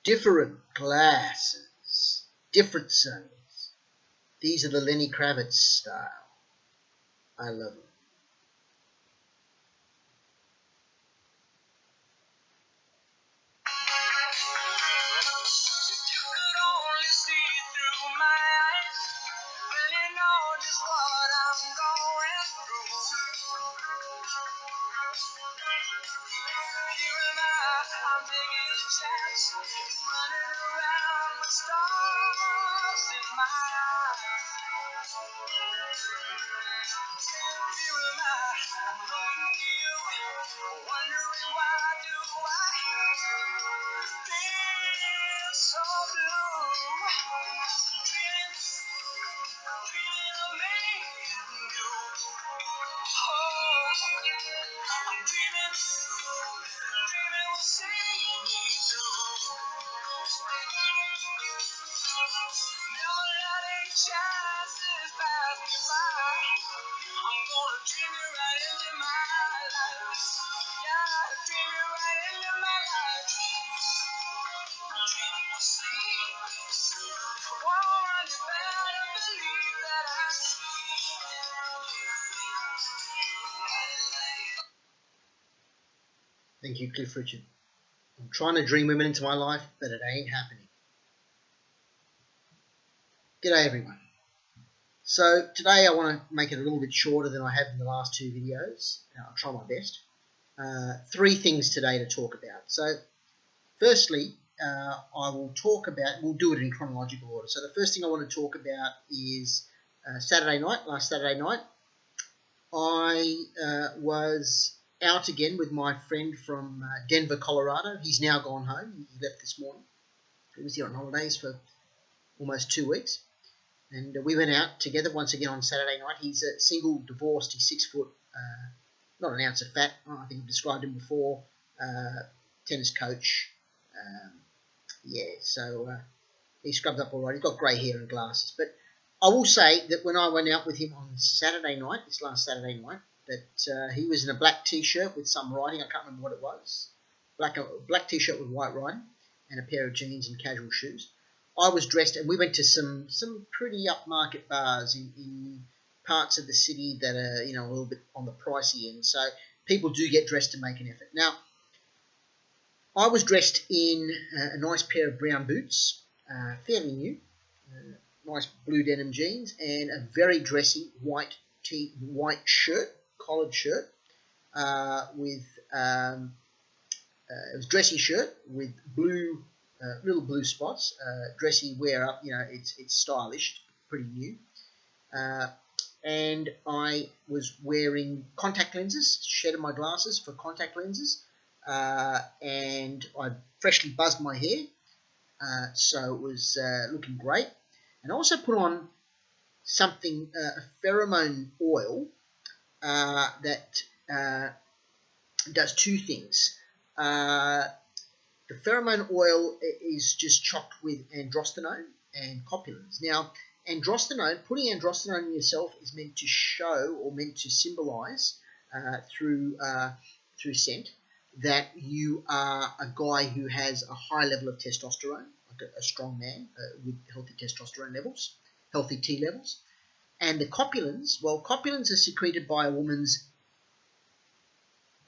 Different glasses, different zones. These are the Lenny Kravitz style. I love them. Thank you, Cliff Richard. I'm trying to dream women into my life, but it ain't happening. G'day everyone. So today I want to make it a little bit shorter than I have in the last two videos. I'll try my best. Three things today to talk about. So firstly, I will talk about, we'll do it in chronological order. So the first thing I want to talk about is last Saturday night. I was out again with my friend from Denver, Colorado. He's now gone home. He left this morning. He was here on holidays for almost 2 weeks. And we went out together once again on Saturday night. He's a single, divorced. He's 6 foot, not an ounce of fat. I think I've described him before. Tennis coach. So he's scrubbed up all right. He's got grey hair and glasses. But I will say that when I went out with him on Saturday night, this last Saturday night, that he was in a black T-shirt with some writing. I can't remember what it was. Black T-shirt with white writing and a pair of jeans and casual shoes. I was dressed, and we went to some pretty upmarket bars in parts of the city that are, a little bit on the pricey end. So people do get dressed to make an effort. Now, I was dressed in a nice pair of brown boots, fairly new, nice blue denim jeans, and a very dressy white shirt, collared shirt, with it was dressy shirt with blue. Little blue spots, dressy wear up, it's stylish, pretty new. And I was wearing contact lenses, shedded my glasses for contact lenses, and I freshly buzzed my hair, so it was looking great. And I also put on something, a pheromone oil that does two things. The pheromone oil is just chopped with androstenone and copulins. Now, putting androstenone in yourself is meant to show or meant to symbolize through scent that you are a guy who has a high level of testosterone, like a strong man with healthy testosterone levels, healthy T levels. And the copulins, copulins are secreted by a woman's,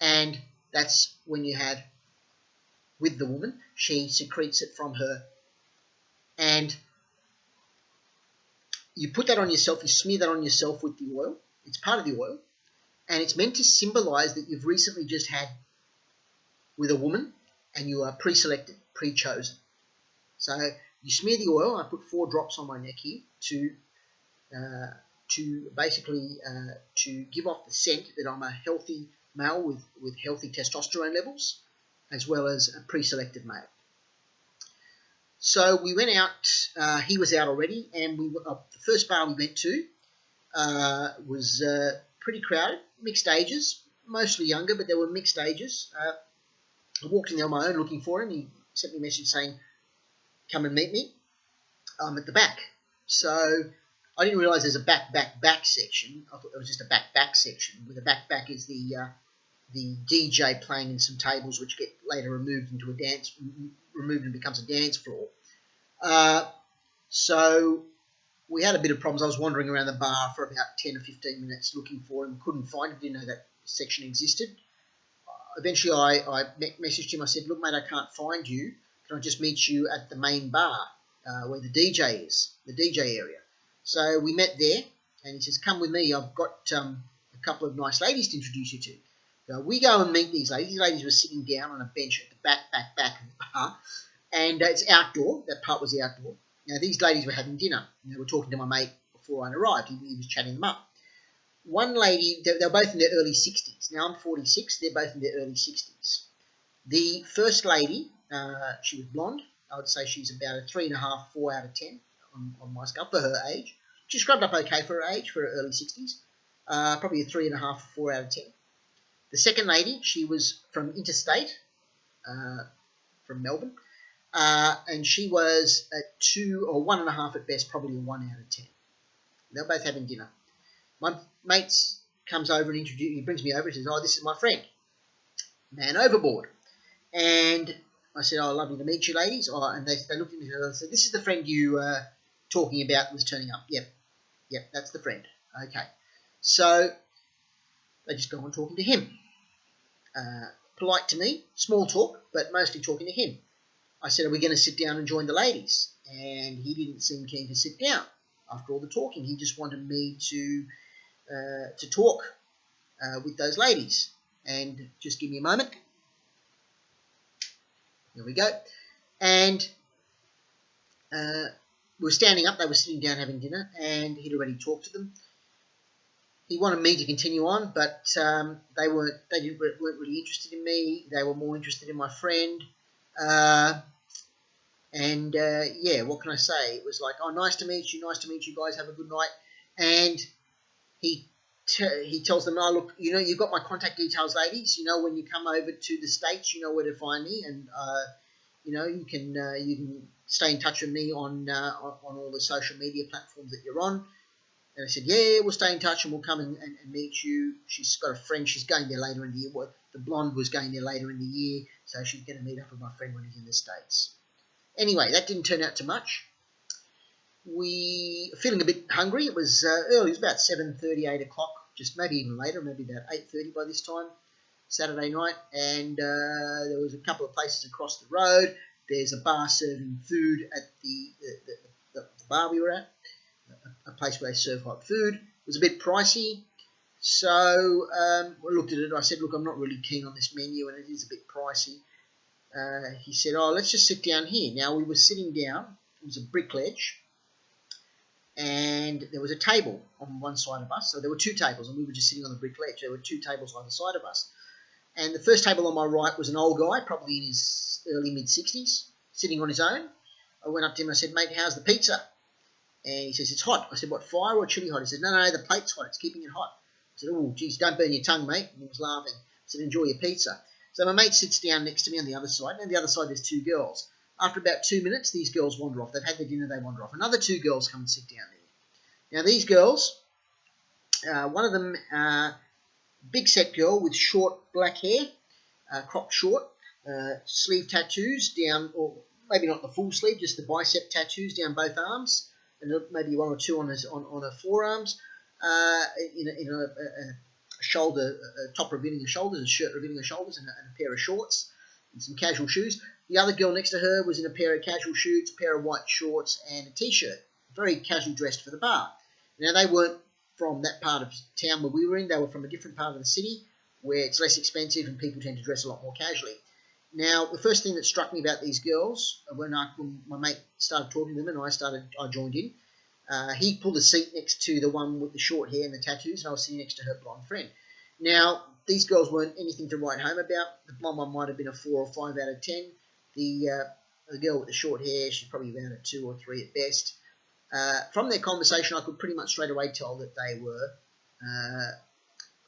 and that's when you have with the woman, she secretes it from her, and you put that on yourself, you smear that on yourself with the oil. It's part of the oil, and it's meant to symbolize that you've recently just had with a woman, and you are pre-selected, pre-chosen. So you smear the oil. I put 4 drops on my neck here to basically to give off the scent that I'm a healthy male with healthy testosterone levels, as well as a pre-selected male. So we went out, he was out already, and the first bar we went to was pretty crowded, mixed ages, mostly younger, but there were mixed ages. I walked in there on my own looking for him. He sent me a message saying, come and meet me. I'm at the back. So I didn't realise there's a back section. I thought there was just a back section, where the back is the the DJ playing in some tables, which get later removed into removed and becomes a dance floor. So we had a bit of problems. I was wandering around the bar for about 10 or 15 minutes looking for him, couldn't find him, didn't know that section existed. Eventually I messaged him. I said, look, mate, I can't find you. Can I just meet you at the main bar where the DJ is, the DJ area? So we met there, and he says, come with me. I've got a couple of nice ladies to introduce you to. So we go and meet these ladies. These ladies were sitting down on a bench at the back of the bar, and it's outdoor. That part was outdoor. Now, these ladies were having dinner, and they were talking to my mate before I arrived. He was chatting them up. One lady, they were both in their early 60s. Now, I'm 46. They're both in their early 60s. The first lady, she was blonde. I would say she's about a 3.5, 4 out of 10 on my scale for her age. She scrubbed up okay for her age, for her early 60s. Probably a 3.5, 4 out of 10. The second lady, she was from interstate, from Melbourne. And she was a 2 or 1.5 at best, probably a 1 out of 10. They were both having dinner. My mate comes over and he brings me over and says, oh, this is my friend, Man Overboard. And I said, oh, lovely to meet you, ladies. Oh, and they looked at me and said, this is the friend you were talking about that was turning up. Yep, that's the friend. Okay. So they just go on talking to him. Polite to me, small talk, but mostly talking to him. I said, are we going to sit down and join the ladies? And he didn't seem keen to sit down after all the talking. He just wanted me to talk with those ladies. And just give me a moment. There we go. And we were standing up. They were sitting down having dinner, and he'd already talked to them. He wanted me to continue on, but they weren't really interested in me. They were more interested in my friend. Yeah, what can I say? It was like, oh, nice to meet you, guys, have a good night. And he tells them, oh, look, you've got my contact details, ladies. When you come over to the States, you know where to find me, and you can stay in touch with me on all the social media platforms that you're on. And I said, yeah, we'll stay in touch and we'll come and meet you. She's got a friend. She's going there later in the year. Well, the blonde was going there later in the year, so she's going to meet up with my friend when he's in the States. Anyway, that didn't turn out to much. We were feeling a bit hungry. It was early. It was about 7:30, 8 o'clock, just maybe even later, maybe about 8:30 by this time, Saturday night. And there was a couple of places across the road. There's a bar serving food at the bar we were at. A place where they serve hot food. It was a bit pricey, so I looked at it. I said, look, I'm not really keen on this menu, and it is a bit pricey. He said, oh, let's just sit down here. Now, we were sitting down. It was a brick ledge, and there was a table on one side of us. So there were two tables, and we were just sitting on the brick ledge. There were two tables either side of us. And the first table on my right was an old guy, probably in his early mid-60s, sitting on his own. I went up to him and I said, mate, how's the pizza? And he says, it's hot. I said, what, fire or chili hot? He said, no, the plate's hot. It's keeping it hot. I said, oh, geez, don't burn your tongue, mate. And he was laughing. I said, enjoy your pizza. So my mate sits down next to me on the other side. And on the other side, there's two girls. After about 2 minutes, these girls wander off. They've had their dinner, they wander off. Another two girls come and sit down there. Now, these girls, one of them, big set girl with short black hair, cropped short, sleeve tattoos down, or maybe not the full sleeve, just the bicep tattoos down both arms. And maybe one or two on her forearms, in a shoulder, a top revealing her shoulders, a shirt revealing her shoulders, and a pair of shorts and some casual shoes. The other girl next to her was in a pair of casual shoes, a pair of white shorts, and a t-shirt, very casually dressed for the bar. Now, they weren't from that part of town where we were in. They were from a different part of the city where it's less expensive and people tend to dress a lot more casually. Now, the first thing that struck me about these girls, when my mate started talking to them and I joined in, he pulled a seat next to the one with the short hair and the tattoos, and I was sitting next to her blonde friend. Now, these girls weren't anything to write home about. The blonde one might have been a 4 or 5 out of 10. The girl with the short hair, she's probably about a 2 or 3 at best. From their conversation, I could pretty much straight away tell that they were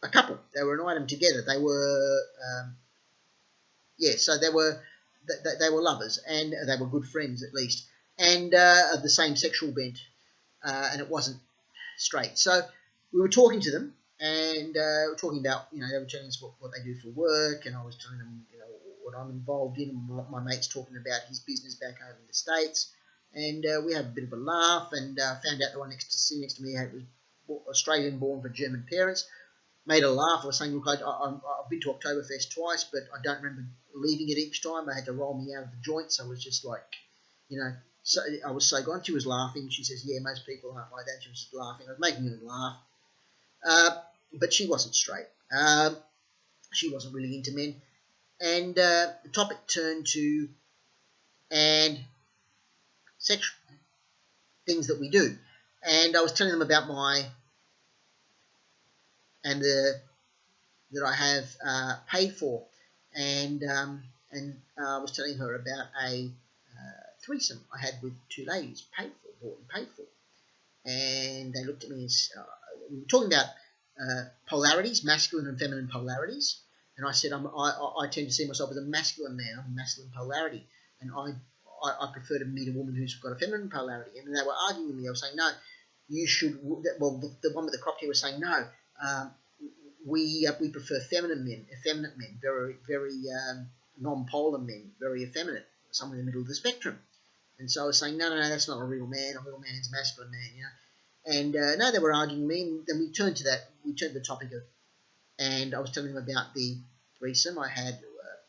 a couple. They were an item together. They were... so they were lovers, and they were good friends at least, and of the same sexual bent, and it wasn't straight. So we were talking to them, and we're talking about, they were telling us what they do for work, and I was telling them, what I'm involved in, and my mate's talking about his business back home in the States, and we had a bit of a laugh, and found out the one next to me was Australian born for German parents. Made a laugh. I was saying, look, I've been to Oktoberfest twice, but I don't remember leaving it each time. They had to roll me out of the joint, so I was just like, so I was so gone. She was laughing. She says, yeah, most people aren't like that. She was just laughing. I was making her laugh. But she wasn't straight. She wasn't really into men. And the topic turned to and sex things that we do. And I was telling them about that I have paid for, and I was telling her about a threesome I had with two ladies, bought and paid for, and they looked at me and we were talking about polarities, masculine and feminine polarities, and I said I tend to see myself as a masculine man. I'm a masculine polarity, and I prefer to meet a woman who's got a feminine polarity. And they were arguing with me. I was saying, no, you should. Well, the one with the crop hair was saying, no, we prefer feminine men, effeminate men, very very non-polar men, very effeminate, somewhere in the middle of the spectrum. And so I was saying, no, that's not a real man. A real man's a masculine man, And no, they were arguing me, and then we turned to the topic of, and I was telling them about the threesome I had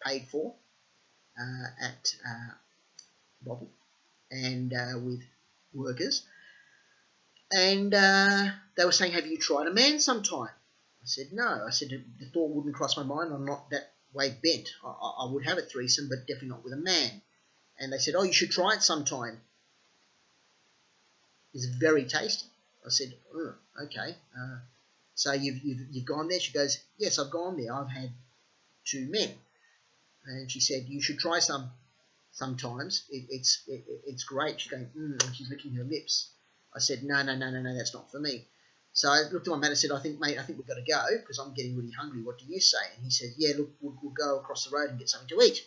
paid for at Bobble, and with workers. And they were saying, have you tried a man sometime? I said, no. I said, the thought wouldn't cross my mind. I'm not that way bent. I would have a threesome, but definitely not with a man. And they said, oh, you should try it sometime. It's very tasty. I said, oh, okay. So you've gone there? She goes, yes, I've gone there. I've had two men. And she said, you should try sometimes. It's great. She's going, and she's licking her lips. I said, no, that's not for me. So I looked at my mate and said, mate, I think we've got to go because I'm getting really hungry. What do you say? And he said, yeah, look, we'll go across the road and get something to eat.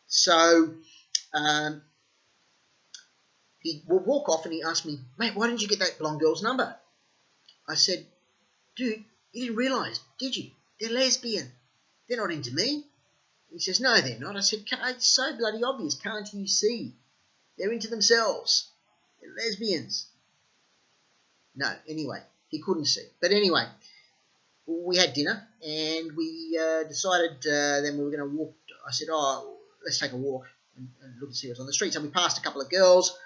So he will walk off and he asked me, mate, why didn't you get that blonde girl's number? I said, dude, you didn't realise, did you? They're lesbian. They're not into me. He says, no, they're not. I said, it's so bloody obvious. Can't you see? They're into themselves. They're lesbians. No, anyway, he couldn't see. But anyway, we had dinner and we decided then we were going to walk. I said, let's take a walk and look and see what's on the street. So we passed a couple of girls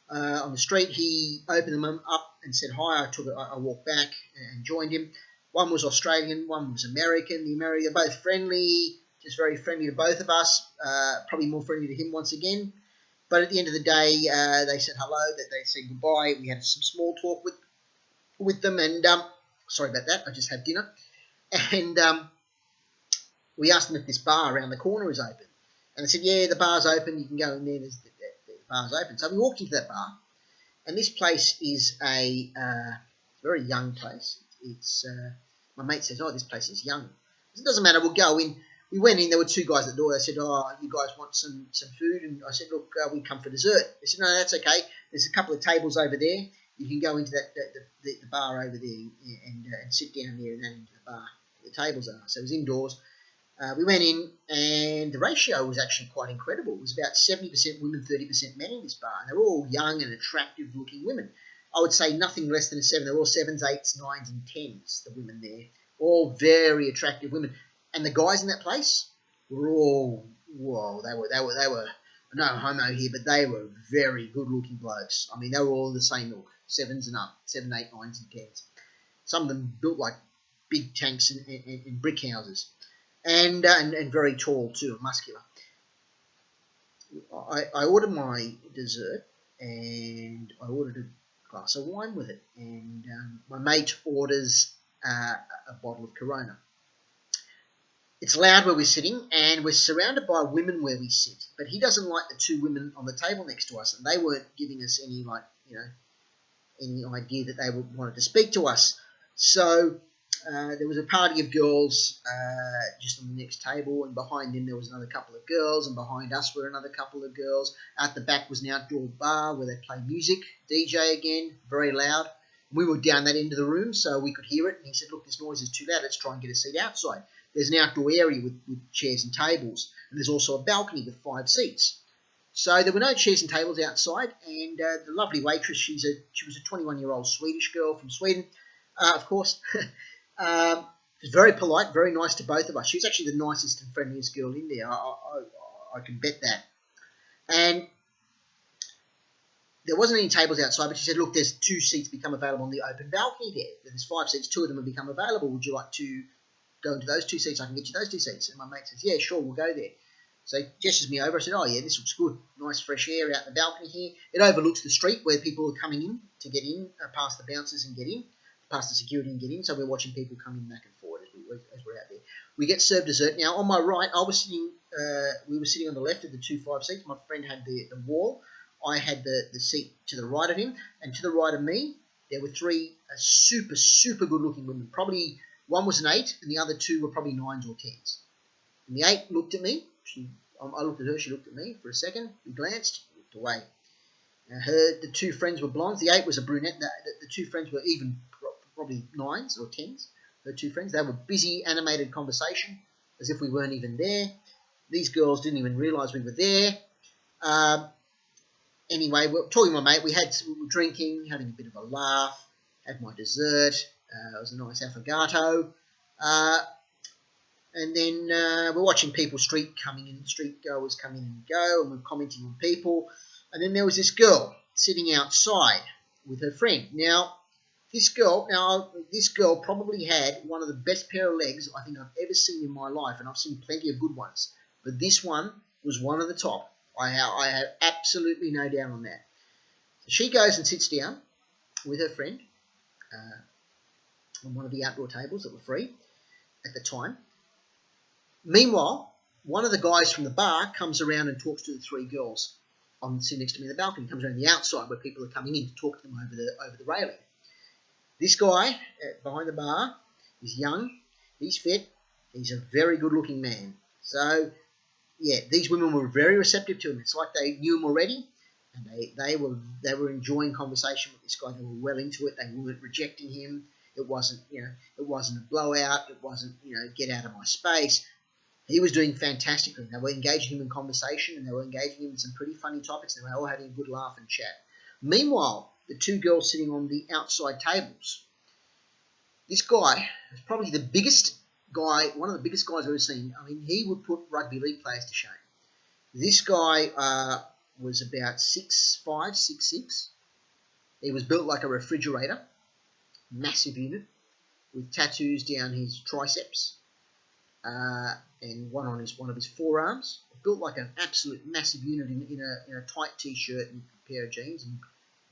on the street. He opened them up and said hi. I walked back and joined him. One was Australian, one was American. They're both friendly, just very friendly to both of us, probably more friendly to him once again. But at the end of the day, they said hello, that they said goodbye. We had some small talk with them, and sorry about that, I just had dinner. And we asked them if this bar around the corner is open. And they said, yeah, the bar's open, you can go in there, the bar's open. So we walked into that bar, and this place is a very young place. It's my mate says, this place is young. It doesn't matter, we'll go in. We went in, there were two guys at the door. They said, you guys want some food? And I said, look, we come for dessert. They said, no, that's okay. There's a couple of tables over there. You can go into the bar over there and sit down there and then into the bar. The tables are. So it was indoors. We went in, and the ratio was actually quite incredible. It was about 70% women, 30% men in this bar. And they're all young and attractive-looking women. I would say nothing less than a 7. They're all 7s, 8s, 9s, and 10s, the women there. All very attractive women. And the guys in that place were all, they were no homo here, but they were very good-looking blokes. I mean, they were all the same ilk, 7s and up, 7, 8, 9s, and 10s. Some of them built like big tanks in brick houses, and very tall too, muscular. I ordered my dessert, and I ordered a glass of wine with it, and my mate orders a bottle of Corona. It's loud where we're sitting, and we're surrounded by women where we sit. But he doesn't like the two women on the table next to us, and they weren't giving us any any idea that they wanted to speak to us. So there was a party of girls just on the next table, and behind them there was another couple of girls, and behind us were another couple of girls. At the back was an outdoor bar where they play music, DJ again, very loud. We were down that end of the room, so we could hear it. And he said, look, this noise is too loud. Let's try and get a seat outside. There's an outdoor area with chairs and tables. And there's also a balcony with 5 seats. So there were no chairs and tables outside. And the lovely waitress, she was a 21-year-old Swedish girl from Sweden, of course. She was very polite, very nice to both of us. She was actually the nicest and friendliest girl in there. I can bet that. And there wasn't any tables outside, but she said, look, there's 2 seats become available on the open balcony there. There's 5 seats, 2 of them have become available. Would you like to go into those 2 seats? I can get you those 2 seats. And my mate says, yeah, sure, we'll go there. So he gestures me over. I said, oh, yeah, this looks good. Nice fresh air out the balcony here. It overlooks the street where people are coming in to get in, past the bouncers and get in, past the security and get in. So we're watching people come in back and forward as we're out there. We get served dessert. Now, on my right, we were sitting on the left of the 2 5 seats. My friend had the wall. I had the seat to the right of him, and to the right of me, there were 3 super, super good-looking women. Probably one was an 8, and the other 2 were probably 9s or 10s. And the 8 looked at me. I looked at her. She looked at me for a second. We glanced, looked away. The 2 friends were blondes. The 8 was a brunette. The 2 friends were even probably 9s or 10s. Her 2 friends. They were busy, animated conversation, as if we weren't even there. These girls didn't even realise we were there. Anyway, we were talking to my mate. We were drinking, having a bit of a laugh. Had my dessert. It was a nice affogato. And then we're watching people street goers come in and go, and we're commenting on people. And then there was this girl sitting outside with her friend. Now, this girl probably had one of the best pair of legs I think I've ever seen in my life, and I've seen plenty of good ones. But this one was one of the top. I have absolutely no doubt on that. So she goes and sits down with her friend on one of the outdoor tables that were free at the time. Meanwhile, one of the guys from the bar comes around and talks to the 3 girls sitting next to me on the balcony. Comes around the outside where people are coming in to talk to them over the railing. This guy behind the bar is young, he's fit, he's a very good-looking man. So, yeah, these women were very receptive to him. It's like they knew him already, and they were enjoying conversation with this guy. They were well into it. They weren't rejecting him. It wasn't a blowout. It wasn't get out of my space. He was doing fantastically. They were engaging him in conversation, and they were engaging him in some pretty funny topics. They were all having a good laugh and chat. Meanwhile, the 2 girls sitting on the outside tables, this guy was probably the biggest guy, one of the biggest guys I've ever seen. I mean, he would put rugby league players to shame. This guy was about 6'5", 6'6". He was built like a refrigerator, massive unit, with tattoos down his triceps. And one of his forearms, built like an absolute massive unit in a tight t-shirt and a pair of jeans, and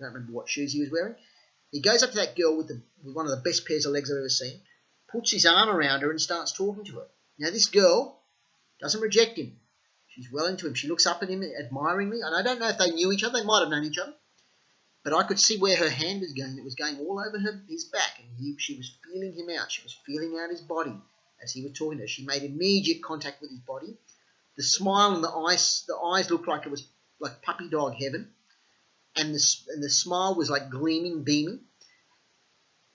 I don't remember what shoes he was wearing. He goes up to that girl with one of the best pairs of legs I've ever seen, puts his arm around her and starts talking to her. Now this girl doesn't reject him. She's well into him. She looks up at him admiringly, and I don't know if they knew each other. They might have known each other, but I could see where her hand was going. It was going all over his back, and she was feeling him out. She was feeling out his body as he was talking to her. She made immediate contact with his body. The smile and the eyes looked like it was like puppy dog heaven. And the smile was like gleaming, beaming,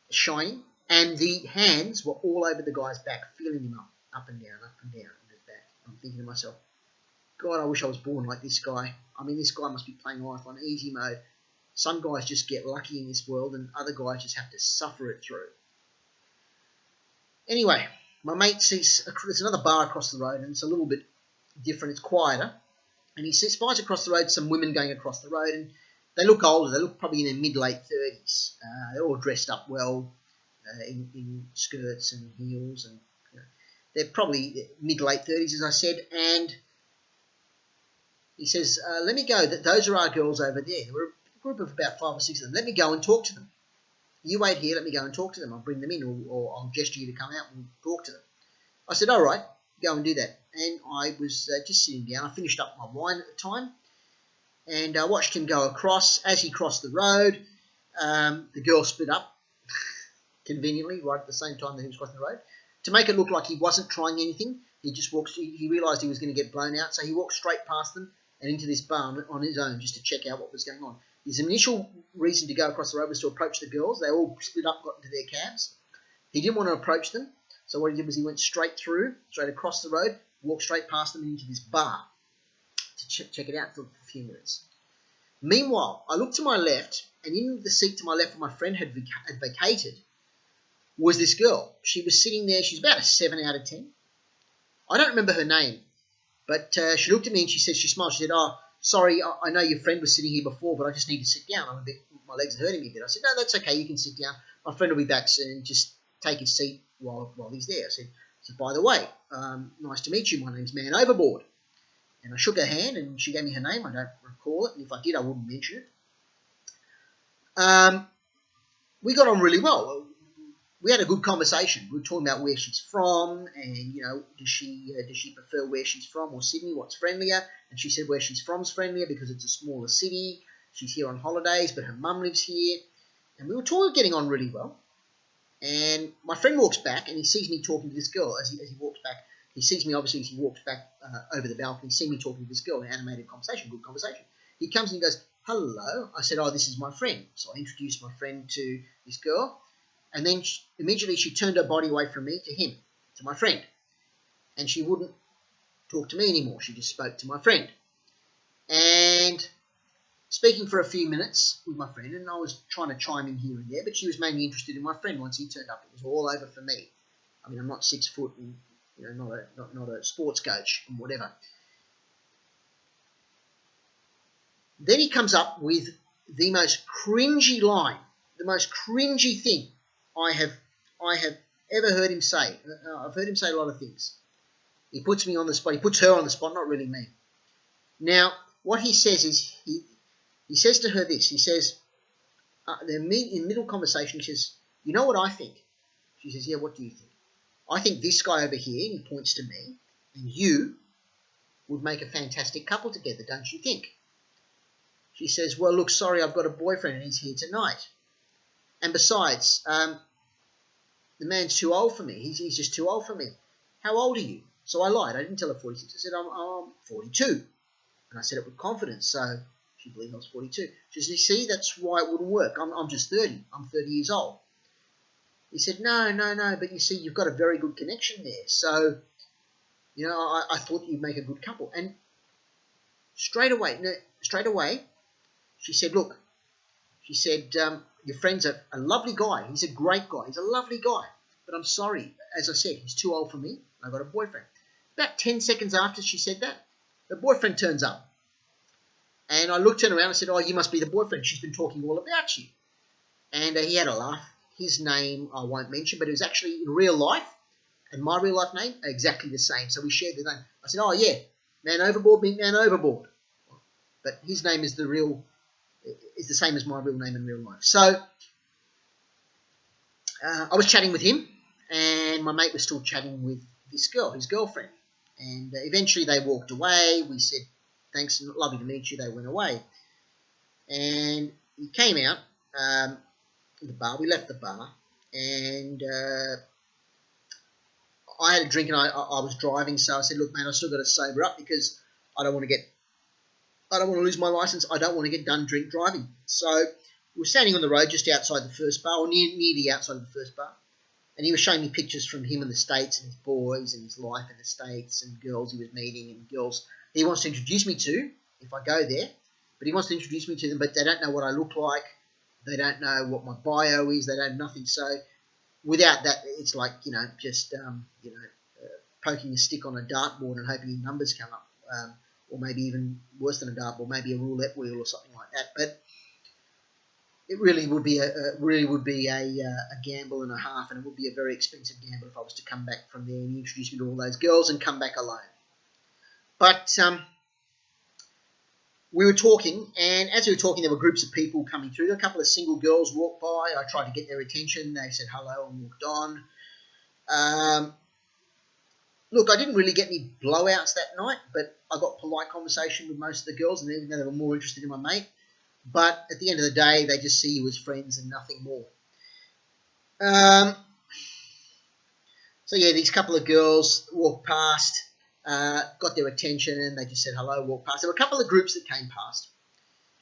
shining. And the hands were all over the guy's back, feeling him up and down on his back. I'm thinking to myself, God, I wish I was born like this guy. I mean, this guy must be playing life on easy mode. Some guys just get lucky in this world, and other guys just have to suffer it through. Anyway, my mate sees there's another bar across the road, and it's a little bit different. It's quieter. And he spies across the road some women going across the road, and they look older. They look probably in their mid-late 30s. They're all dressed up well in skirts and heels, and they're probably mid-late 30s, as I said. And he says, let me go. Those are our girls over there. There were a group of about 5 or 6 of them. Let me go and talk to them. You wait here, let me go and talk to them. I'll bring them in, or I'll gesture you to come out and talk to them. I said, all right, go and do that. And I was just sitting down. I finished up my wine at the time, and I watched him go across. As he crossed the road, the girl split up, conveniently, right at the same time that he was crossing the road. To make it look like he wasn't trying anything, he just walked. He realised he was going to get blown out, so he walked straight past them and into this bar on his own just to check out what was going on. His initial reason to go across the road was to approach the girls. They all split up, got into their cabs. He didn't want to approach them, so what he did was he went straight across the road, walked straight past them into this bar to check it out for a few minutes. Meanwhile, I looked to my left, and in the seat to my left where my friend had vacated was this girl. She was sitting there. She's about a 7 out of 10. I don't remember her name, but she looked at me and she smiled. She said, "Oh, sorry, I know your friend was sitting here before, but I just need to sit down. My legs are hurting me a bit." I said, "No, that's okay. You can sit down. My friend will be back soon. Just take his seat while he's there." I said, "So by the way, nice to meet you. My name's Man Overboard." And I shook her hand, and she gave me her name. I don't recall it, and if I did, I wouldn't mention it. We got on really well. We had a good conversation. We were talking about where she's from, and does she prefer where she's from or Sydney? What's friendlier? And she said where she's from's friendlier because it's a smaller city. She's here on holidays, but her mum lives here. And we were getting on really well. And my friend walks back, and he sees me talking to this girl as he walks back. He sees me, obviously, as he walks back over the balcony. He sees me talking to this girl, an animated conversation, good conversation. He comes and he goes, "Hello." I said, "Oh, this is my friend." So I introduced my friend to this girl. And then immediately she turned her body away from me to him, to my friend. And she wouldn't talk to me anymore. She just spoke to my friend. And speaking for a few minutes with my friend, and I was trying to chime in here and there, but she was mainly interested in my friend. Once he turned up, it was all over for me. I mean, I'm not 6 foot and not a sports coach and whatever. Then he comes up with the most cringy line, the most cringy thing I have ever heard him say. I've heard him say a lot of things. He puts me on the spot. He puts her on the spot, not really me. Now, what he says is, he says to her this. He says, in middle conversation, he says, "You know what I think?" She says, "Yeah, what do you think?" "I think this guy over here," and he points to me, "and you would make a fantastic couple together, don't you think?" She says, "Well, look, sorry, I've got a boyfriend and he's here tonight. And besides, the man's too old for me. He's just too old for me." "How old are you?" So I lied. I didn't tell her 46. I said, I'm 42. And I said it with confidence, so she believed I was 42. She said, "You see, that's why it wouldn't work. I'm just 30. I'm 30 years old." He said, No, but you see, you've got a very good connection there. So, I thought you'd make a good couple. And straight away, she said, "Look," she said, "your friend's a lovely guy. He's a great guy. He's a lovely guy. But I'm sorry, as I said, he's too old for me. I've got a boyfriend." About 10 seconds after she said that, the boyfriend turns up. And I turned around and said, "Oh, you must be the boyfriend. She's been talking all about you." And he had a laugh. His name I won't mention, but it was actually in real life and my real life name are exactly the same. So we shared the name. I said, "Oh, yeah, Man Overboard, Big Man Overboard." But his name is the same as my real name in real life. So I was chatting with him, and my mate was still chatting with this girl, his girlfriend. And eventually they walked away. We said, "Thanks, lovely to meet you." They went away. And he came out the bar. We left the bar, and I had a drink, and I was driving, so I said, "Look, man, I've still got to sober up because I don't want to lose my license. I don't want to get done drink driving." So we were standing on the road just outside the first bar, or near the outside of the first bar, and he was showing me pictures from him in the States and his boys and his life in the States and girls he was meeting and girls he wants to introduce me to if I go there. But he wants to introduce me to them, but they don't know what I look like. They don't know what my bio is. They don't know nothing. So without that, it's like, just, poking a stick on a dartboard and hoping your numbers come up, or maybe even worse than a dartboard, maybe a roulette wheel or something like that. But it really would be a gamble and a half, and it would be a very expensive gamble if I was to come back from there and introduce me to all those girls and come back alone. But we were talking, and as we were talking, there were groups of people coming through. A couple of single girls walked by. I tried to get their attention. They said hello and walked on. Look, I didn't really get any blowouts that night, but I got polite conversation with most of the girls, and even though they were more interested in my mate. But at the end of the day, they just see you as friends and nothing more. So yeah, these couple of girls walked past, got their attention, and they just said hello, walked past. There were a couple of groups that came past,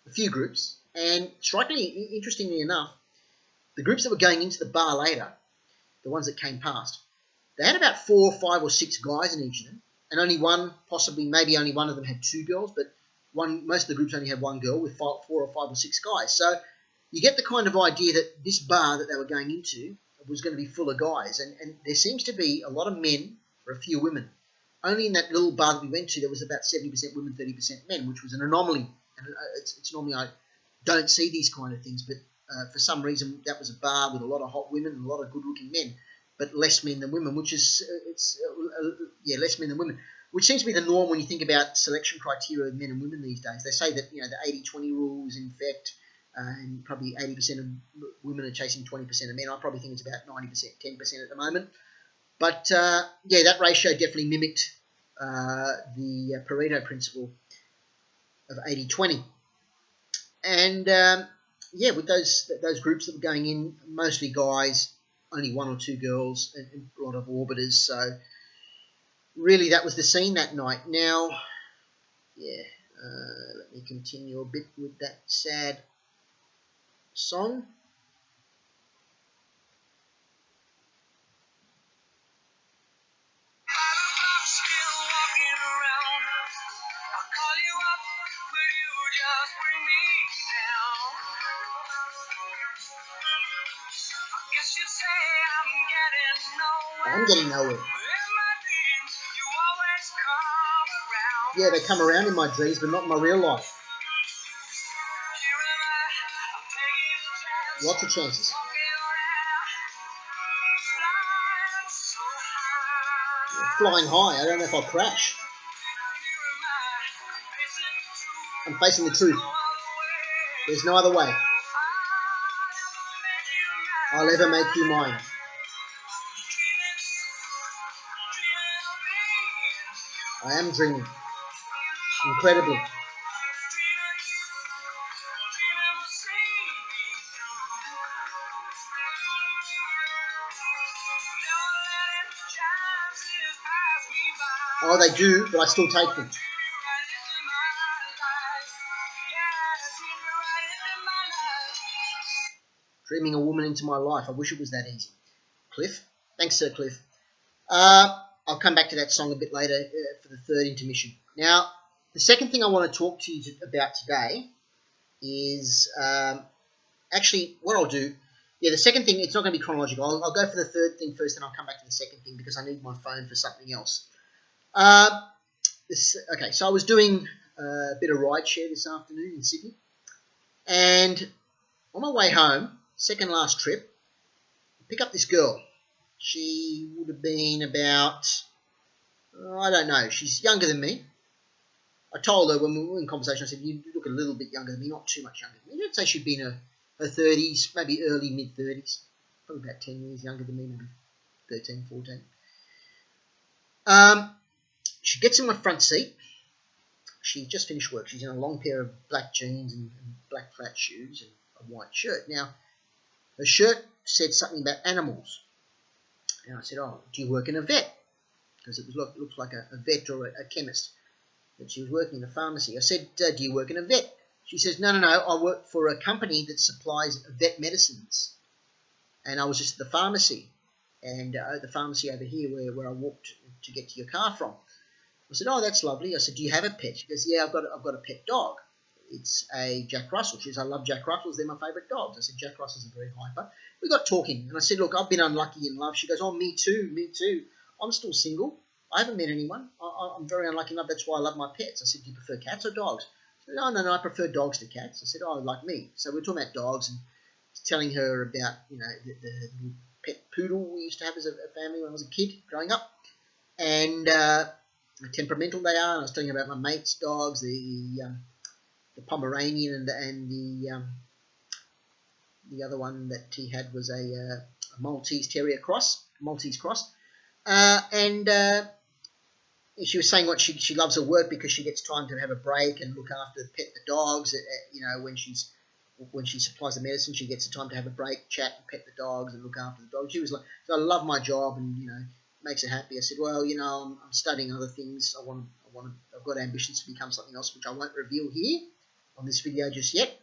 a few groups, And strikingly, interestingly enough, the groups that were going into the bar later, the ones that came past, they had about 4, 5 or 6 guys in each of them, and only one, possibly maybe only one of them had 2 girls, but most of the groups only had 1 girl with 4 or 5 or 6 guys. So you get the kind of idea that this bar that they were going into was going to be full of guys, and there seems to be a lot of men or a few women. Only in that little bar that we went to, there was about 70% women, 30% men, which was an anomaly. And it's normally I don't see these kind of things, but for some reason that was a bar with a lot of hot women and a lot of good-looking men, but less men than women, which is less men than women, which seems to be the norm when you think about selection criteria of men and women these days. They say that the 80-20 rule is in effect, and probably 80% of women are chasing 20% of men. I probably think it's about 90%, 10% at the moment. But that ratio definitely mimicked the Pareto principle of 80-20. And with those groups that were going in, mostly guys, only 1 or 2 girls, and a lot of orbiters. So really, that was the scene that night. Now, let me continue a bit with that sad song. I'm getting nowhere. Yeah, they come around in my dreams, but not in my real life. Lots of chances. Flying high, I don't know if I'll crash. I'm facing the truth. There's no other way. I'll ever make you mine. I am dreaming. Incredibly. Oh, they do, but I still take them. Dreaming a woman into my life. I wish it was that easy. Cliff? Thanks, Sir Cliff. I'll come back to that song a bit later for the third intermission. Now, the second thing I want to talk to you about today is actually what I'll do. Yeah, the second thing, it's not going to be chronological. I'll go for the third thing first, and I'll come back to the second thing because I need my phone for something else. Okay, so I was doing a bit of rideshare this afternoon in Sydney, and on my way home, second last trip, I pick up this girl. She would have been about, I don't know, she's younger than me. I told her when we were in conversation, I said, you look a little bit younger than me, not too much younger than me. I'd say she'd be in her 30s, maybe early, mid-30s. Probably about 10 years younger than me, maybe 13, 14. She gets in my front seat. She just finished work. She's in a long pair of black jeans and black flat shoes and a white shirt. Now, her shirt said something about animals. And I said, oh, do you work in a vet? Because it looks like a vet or a chemist. That she was working in a pharmacy. I said, do you work in a vet? She says, no, I work for a company that supplies vet medicines. And I was just at the pharmacy. And the pharmacy over here where I walked to get to your car from. I said, oh, that's lovely. I said, do you have a pet? She goes, yeah, I've got a pet dog. It's a Jack Russell. She says, I love Jack Russells. They're my favourite dogs. I said, Jack Russells are very hyper. We got talking. And I said, look, I've been unlucky in love. She goes, oh, me too. I'm still single. I haven't met anyone. I'm very unlucky in love. That's why I love my pets. I said, do you prefer cats or dogs? She said, no, I prefer dogs to cats. I said, oh, like me. So we were talking about dogs and telling her about, the little pet poodle we used to have as a family when I was a kid growing up. And how temperamental they are. And I was telling her about my mate's dogs, the Pomeranian and the other one that he had was a Maltese cross. And she was saying what she loves her work because she gets time to have a break and look after, pet the dogs. When she supplies the medicine, she gets the time to have a break, chat, and pet the dogs and look after the dogs. She was like, so I love my job and makes her happy. I said, well, I'm studying other things. I've got ambitions to become something else, which I won't reveal here on this video just yet.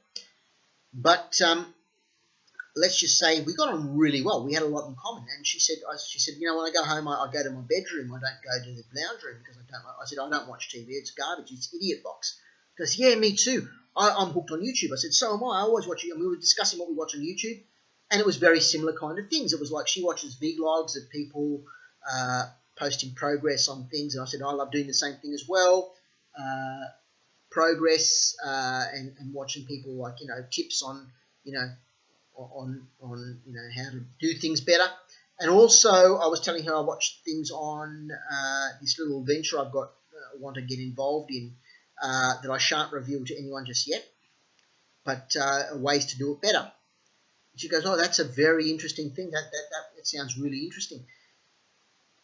But let's just say we got on really well. We had a lot in common. And she said, you know, when I go home, I go to my bedroom. I don't go to the lounge room because I don't. I said, I don't watch TV. It's garbage. It's idiot box. She goes, yeah, me too. I'm hooked on YouTube. I said, so am I. I always watch it. And we were discussing what we watch on YouTube, and it was very similar kind of things. It was like she watches vlogs of people posting progress on things, and I said, I love doing the same thing as well. Progress and watching people, like, you know, tips on, you know, on you know, how to do things better. And also I was telling her I watched things on this little venture I've got, want to get involved in, that I shan't reveal to anyone just yet, but ways to do it better. She goes, oh, that's a very interesting thing. That sounds really interesting.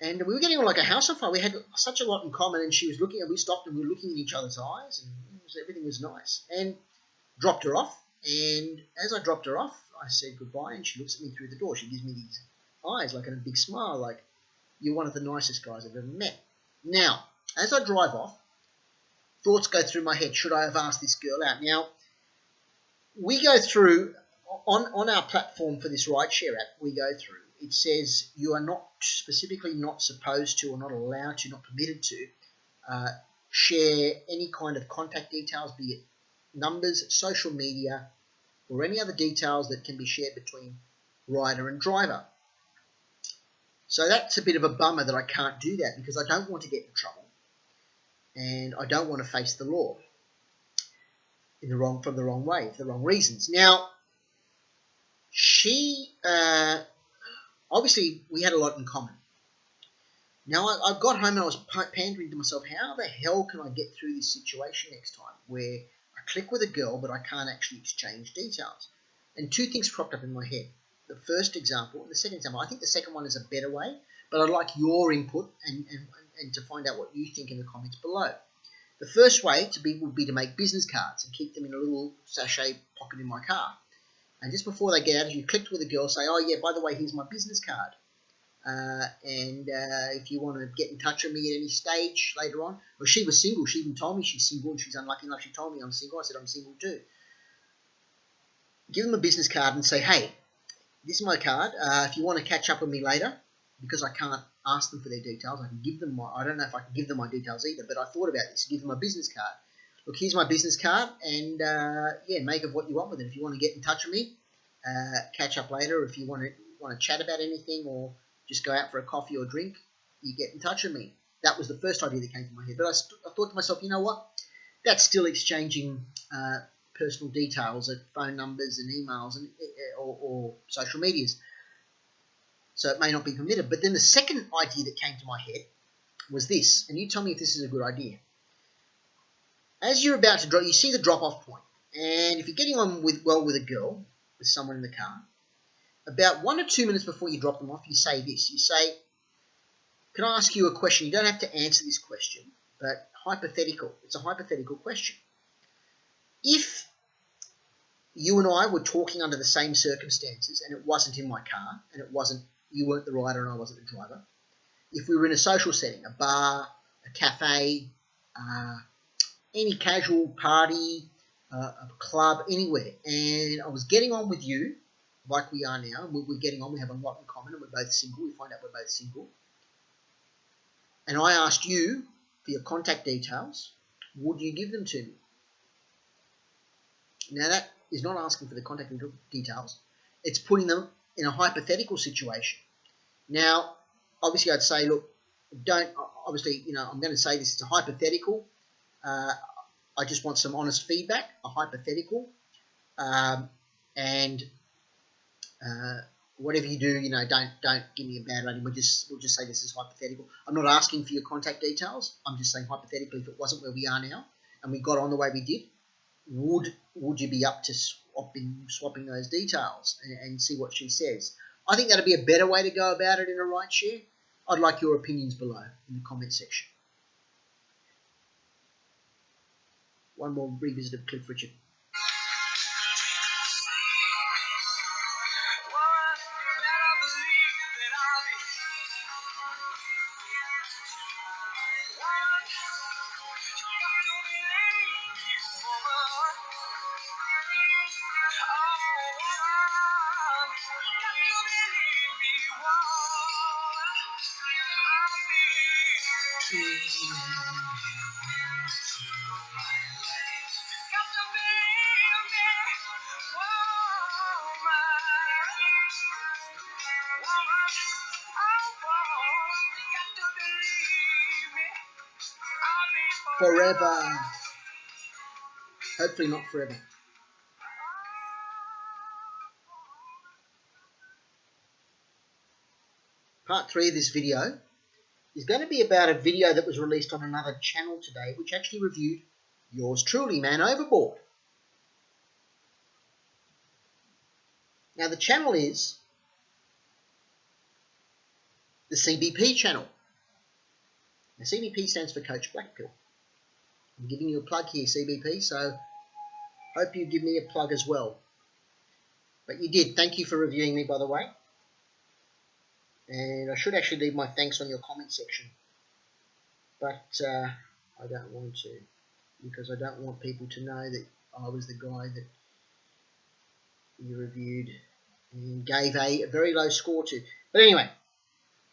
And we were getting on like a house on fire. We had such a lot in common, and she was looking, and we stopped and we were looking in each other's eyes, and everything was nice. And dropped her off, and as I dropped her off, I said goodbye, and she looks at me through the door. She gives me these eyes, like, and a big smile, like, you're one of the nicest guys I've ever met. Now, as I drive off, thoughts go through my head. Should I have asked this girl out? Now, we go through, on our platform for this rideshare app, we go through, it says you are not specifically not supposed to, or not allowed to, not permitted to share any kind of contact details, be it numbers, social media, or any other details that can be shared between rider and driver. So that's a bit of a bummer that I can't do that, because I don't want to get in trouble, and I don't want to face the law from the wrong way, for the wrong reasons. Now, she obviously we had a lot in common. Now, I got home and I was pandering to myself, how the hell can I get through this situation next time where I click with a girl but I can't actually exchange details? And two things cropped up in my head. The first example and the second example. I think the second one is a better way, but I'd like your input and to find out what you think in the comments below. The first way would be to make business cards and keep them in a little sachet pocket in my car. And just before they get out, if you clicked with a girl, say, oh yeah, by the way, here's my business card. And if you want to get in touch with me at any stage later on. Well, she was single. She even told me she's single, and she's unlucky enough she told me I'm single. I said I'm single too. Give them a business card and say, hey, this is my card. If you want to catch up with me later, because I can't ask them for their details, I can give them I don't know if I can give them my details either, but I thought about this. Give them a business card. Look, here's my business card, and yeah, make of what you want with it. If you want to get in touch with me, catch up later. If you want to chat about anything, or just go out for a coffee or drink, you get in touch with me. That was the first idea that came to my head. But I thought to myself, you know what? That's still exchanging personal details, phone numbers and emails and or social medias. So it may not be permitted. But then the second idea that came to my head was this, and you tell me if this is a good idea. As you're about to drop, you see the drop-off point, and if you're getting on with a girl, with someone in the car, about 1 or 2 minutes before you drop them off, you say this. You say, can I ask you a question? You don't have to answer this question, but hypothetical. It's a hypothetical question. If you and I were talking under the same circumstances, and it wasn't in my car, and you weren't the rider and I wasn't the driver, if we were in a social setting, a bar, a cafe, any casual party, a club, anywhere, and I was getting on with you, like we are now, and we're getting on, we have a lot in common, and we're both single, we find out we're both single, and I asked you for your contact details, would you give them to me? Now, that is not asking for the contact details. It's putting them in a hypothetical situation. Now, obviously, I'd say, look, obviously, I'm going to say this is a hypothetical. I just want some honest feedback, a hypothetical. And whatever you do, don't give me a bad rating. We'll just say this is hypothetical. I'm not asking for your contact details. I'm just saying hypothetically, if it wasn't where we are now and we got on the way we did, would you be up to swapping those details and see what she says? I think that'd be a better way to go about it in a rideshare. I'd like your opinions below in the comment section. One more revisit of Cliff Richard. Forever. Hopefully not forever. Part 3 of this video is going to be about a video that was released on another channel today, which actually reviewed yours truly, Man Overboard. Now, the channel is the CBP Channel. Now, CBP stands for Coach Blackpill. I'm giving you a plug here, CBP, so hope you give me a plug as well. But you did. Thank you for reviewing me, by the way. And I should actually leave my thanks on your comment section. But I don't want to, because I don't want people to know that I was the guy that you reviewed and gave a very low score to. But anyway,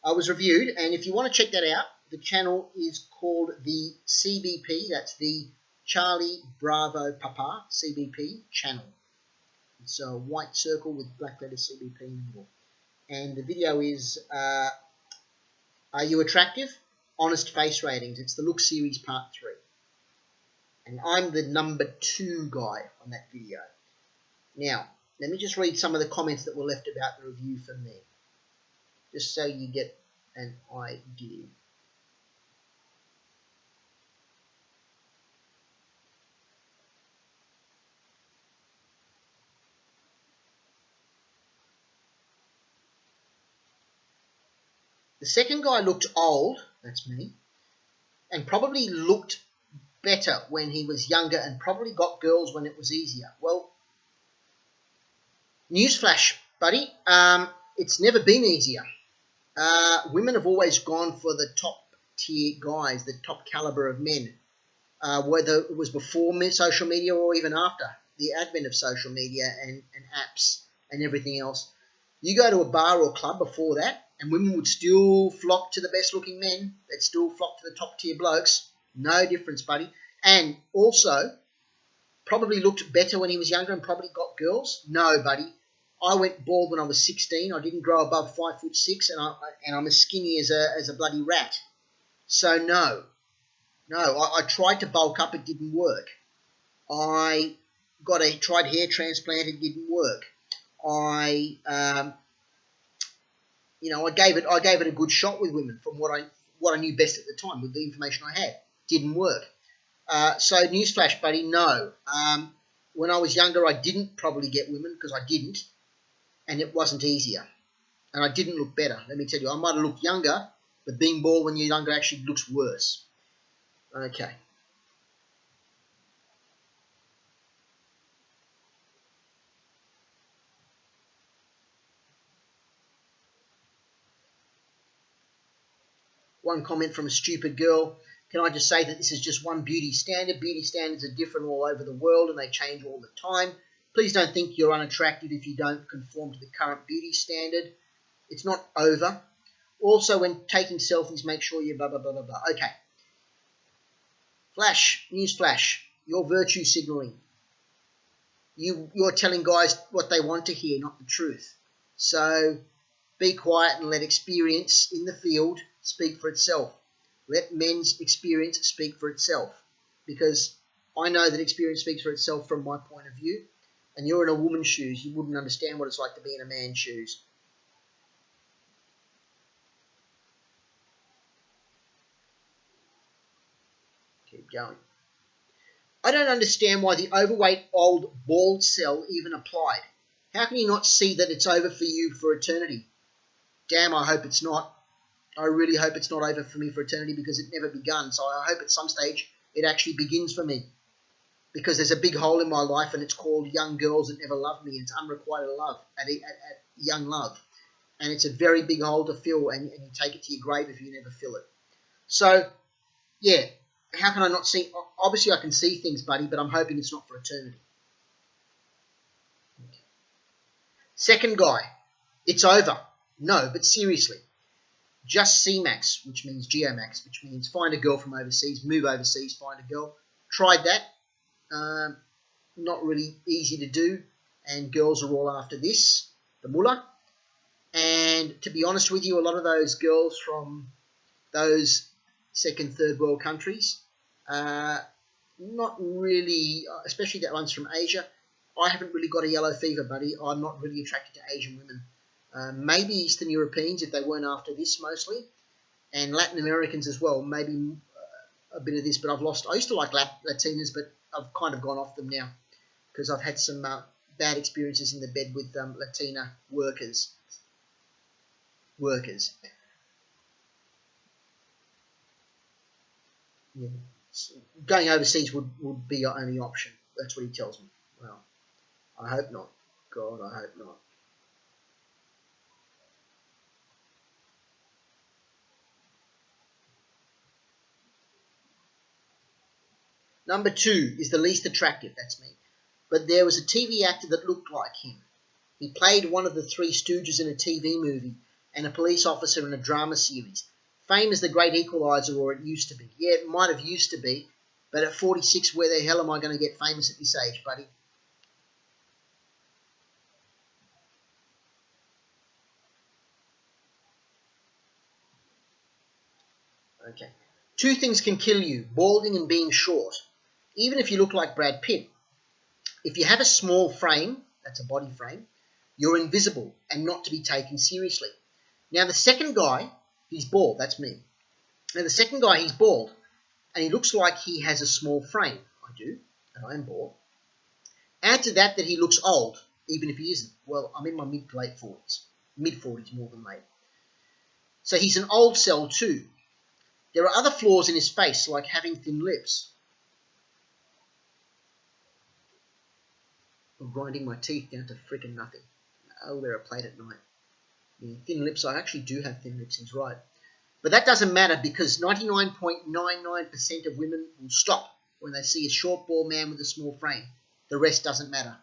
I was reviewed, and if you want to check that out, the channel is called the CBP, that's the Charlie Bravo Papa CBP Channel. It's a white circle with black letters CBP in the middle. And the video is, Are You Attractive? Honest Face Ratings. It's the Look Series Part 3. And I'm the number 2 guy on that video. Now, let me just read some of the comments that were left about the review for me, just so you get an idea. The second guy looked old, that's me, and probably looked better when he was younger and probably got girls when it was easier. Well, newsflash, buddy, it's never been easier. Women have always gone for the top tier guys, the top caliber of men, whether it was before social media or even after the advent of social media and apps and everything else. You go to a bar or club before that, and women would still flock to the best-looking men. They'd still flock to the top-tier blokes. No difference, buddy. And also, probably looked better when he was younger and probably got girls. No, buddy. I went bald when I was 16. I didn't grow above 5'6", and I'm as skinny as a bloody rat. So no, I tried to bulk up. It didn't work. I tried hair transplant. It didn't work. I gave it a good shot with women from what I knew best at the time with the information I had. Didn't work. So newsflash, buddy, no. When I was younger, I didn't probably get women because I didn't, and it wasn't easier. And I didn't look better. Let me tell you, I might have looked younger, but being bald when you're younger actually looks worse. Okay. One comment from a stupid girl. Can I just say that this is just one beauty standard? Beauty standards are different all over the world and they change all the time. Please don't think you're unattractive if you don't conform to the current beauty standard. It's not over. Also, when taking selfies, make sure you blah, blah, blah, blah, blah. Okay. Flash, news flash. You're virtue signaling. You're telling guys what they want to hear, not the truth. So be quiet and let experience in the field speak for itself. Let men's experience speak for itself. Because I know that experience speaks for itself from my point of view. And you're in a woman's shoes. You wouldn't understand what it's like to be in a man's shoes. Keep going. I don't understand why the overweight old bald cell even applied. How can you not see that it's over for you for eternity? Damn, I hope it's not. I really hope it's not over for me for eternity because it never begun. So I hope at some stage it actually begins for me. Because there's a big hole in my life and it's called young girls that never loved me. And it's unrequited love, at young love. And it's a very big hole to fill and you take it to your grave if you never fill it. So, yeah, how can I not see? Obviously I can see things, buddy, but I'm hoping it's not for eternity. Second guy, it's over. No, but seriously. just CMAX, which means Geomax, which means find a girl from overseas, move overseas, find a girl. Tried that. Not really easy to do, and girls are all after this, the mullah. And to be honest with you, a lot of those girls from those second, third world countries, not really, especially that ones from Asia. I haven't really got a yellow fever, buddy. I'm not really attracted to Asian women. Maybe Eastern Europeans if they weren't after this mostly, and Latin Americans as well. Maybe a bit of this, but I used to like Latinas, but I've kind of gone off them now because I've had some bad experiences in the bed with Latina workers. Yeah. So going overseas would be your only option. That's what he tells me. Well, I hope not. God, I hope not. Number 2 is the least attractive, that's me. But there was a TV actor that looked like him. He played one of the Three Stooges in a TV movie and a police officer in a drama series. Fame is the great equaliser, or it used to be. Yeah, it might have used to be, but at 46, where the hell am I going to get famous at this age, buddy? Okay. 2 things can kill you, balding and being short. Even if you look like Brad Pitt. If you have a small frame, that's a body frame, you're invisible and not to be taken seriously. Now, the second guy, he's bald. That's me. Now, the second guy, he's bald, and he looks like he has a small frame. I do, and I am bald. Add to that he looks old, even if he isn't. Well, I'm in my mid to late 40s. Mid-40s more than late. So he's an old cell too. There are other flaws in his face, like having thin lips. I'm grinding my teeth down to freaking nothing. Oh, they're a plate at night. Yeah, thin lips, I actually do have thin lips, he's right. But that doesn't matter because 99.99% of women will stop when they see a short, bald man with a small frame. The rest doesn't matter.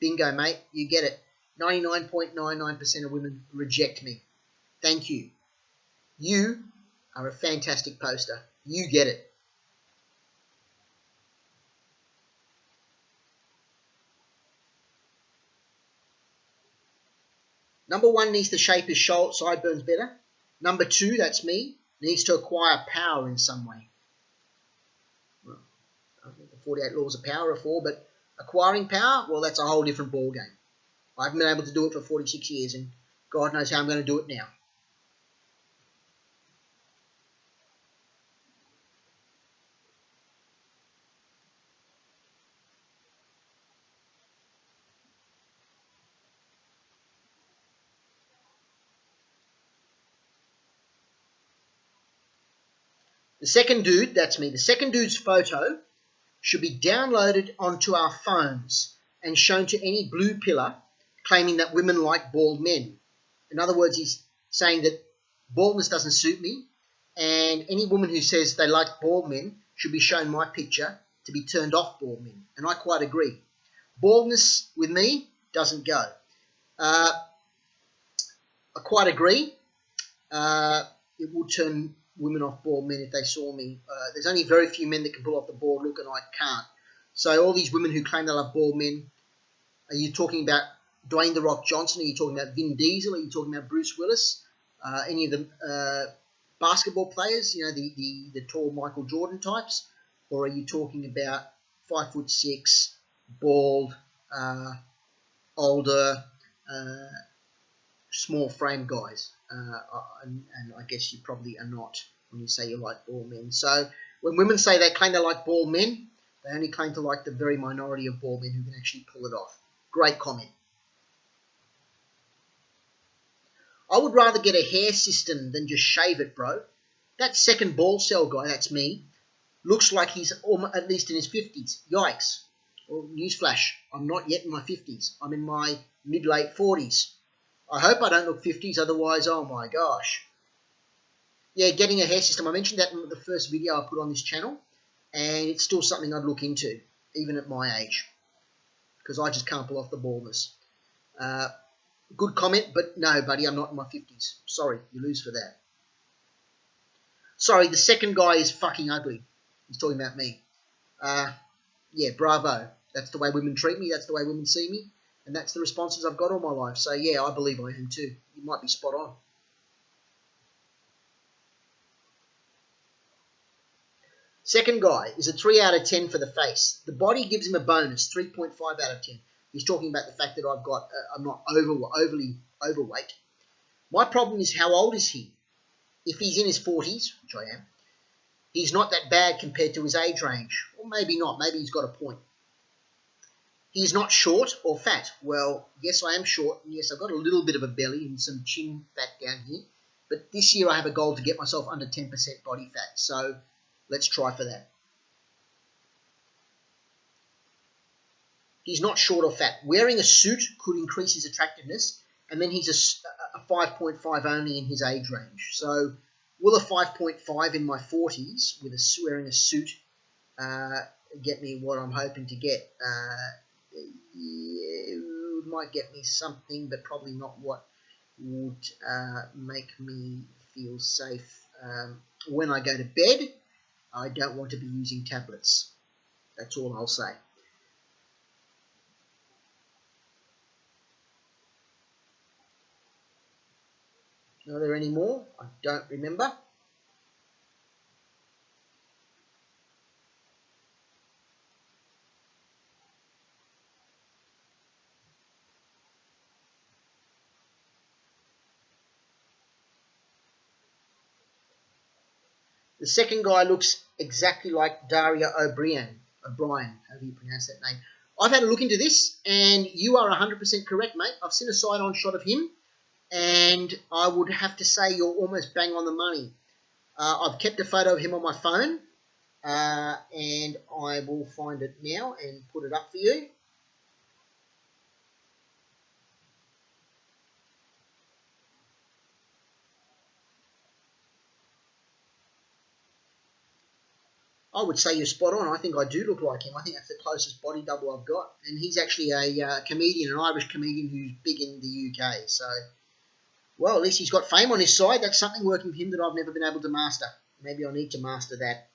Bingo, mate, you get it. 99.99% of women reject me. Thank you. You are a fantastic poster. You get it. Number 1 needs to shape his sideburns better. Number 2, that's me, needs to acquire power in some way. Well, I think the 48 laws of power are for, but acquiring power, well, that's a whole different ballgame. I haven't been able to do it for 46 years, and God knows how I'm going to do it now. The second dude, that's me, the second dude's photo should be downloaded onto our phones and shown to any blue pillar claiming that women like bald men. In other words, he's saying that baldness doesn't suit me, and any woman who says they like bald men should be shown my picture to be turned off bald men. And I quite agree. Baldness with me doesn't go. I quite agree. It would turn women off bald men if they saw me. There's only very few men that can pull off the bald look, and I can't. So all these women who claim they love bald men, are you talking about Dwayne "The Rock" Johnson? Are you talking about Vin Diesel? Are you talking about Bruce Willis? Any of the basketball players, you know, the tall Michael Jordan types? Or are you talking about 5'6", bald, older, small frame guys? And I guess you probably are not when you say you like bald men. So when women say they claim they like bald men, they only claim to like the very minority of bald men who can actually pull it off. Great comment. I would rather get a hair system than just shave it, bro. That second bald cell guy, that's me, looks like he's at least in his 50s. Yikes. Well, newsflash, I'm not yet in my 50s. I'm in my mid-late 40s. I hope I don't look 50s, otherwise, oh my gosh. Yeah, getting a hair system. I mentioned that in the first video I put on this channel, and it's still something I'd look into, even at my age, because I just can't pull off the baldness. Good comment, but no, buddy, I'm not in my 50s. Sorry, you lose for that. Sorry, the second guy is fucking ugly. He's talking about me. Yeah, bravo. That's the way women treat me. That's the way women see me. And that's the responses I've got all my life. So, yeah, I believe I am too. You might be spot on. Second guy is a 3 out of 10 for the face. The body gives him a bonus, 3.5 out of 10. He's talking about the fact that I'm not overly overweight. My problem is, how old is he? If he's in his 40s, which I am, he's not that bad compared to his age range. Or maybe not. Maybe he's got a point. He's not short or fat. Well, yes, I am short. And yes, I've got a little bit of a belly and some chin fat down here. But this year I have a goal to get myself under 10% body fat. So let's try for that. He's not short or fat. Wearing a suit could increase his attractiveness, and then he's a 5.5 only in his age range. So will a 5.5 in my 40s with wearing a suit get me what I'm hoping to get? It might get me something, but probably not what would make me feel safe. When I go to bed, I don't want to be using tablets. That's all I'll say. Are there any more? I don't remember. The second guy looks exactly like Daria O'Brien, however you pronounce that name. I've had a look into this, and you are 100% correct, mate. I've seen a side-on shot of him, and I would have to say you're almost bang on the money. I've kept a photo of him on my phone, and I will find it now and put it up for you. I would say you're spot on. I think I do look like him. I think that's the closest body double I've got. And he's actually a comedian, an Irish comedian who's big in the UK. So, well, at least he's got fame on his side. That's something working for him that I've never been able to master. Maybe I need to master that.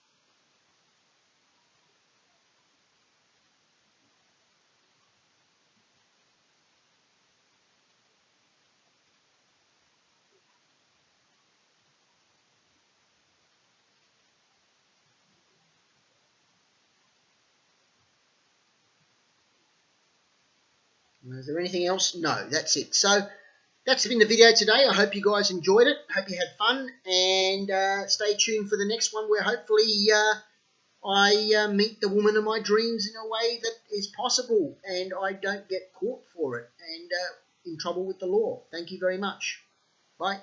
Is there anything else? No, that's it. So that's been the video today. I hope you guys enjoyed it. Hope you had fun. And stay tuned for the next one where hopefully I meet the woman of my dreams in a way that is possible and I don't get caught for it and in trouble with the law. Thank you very much. Bye.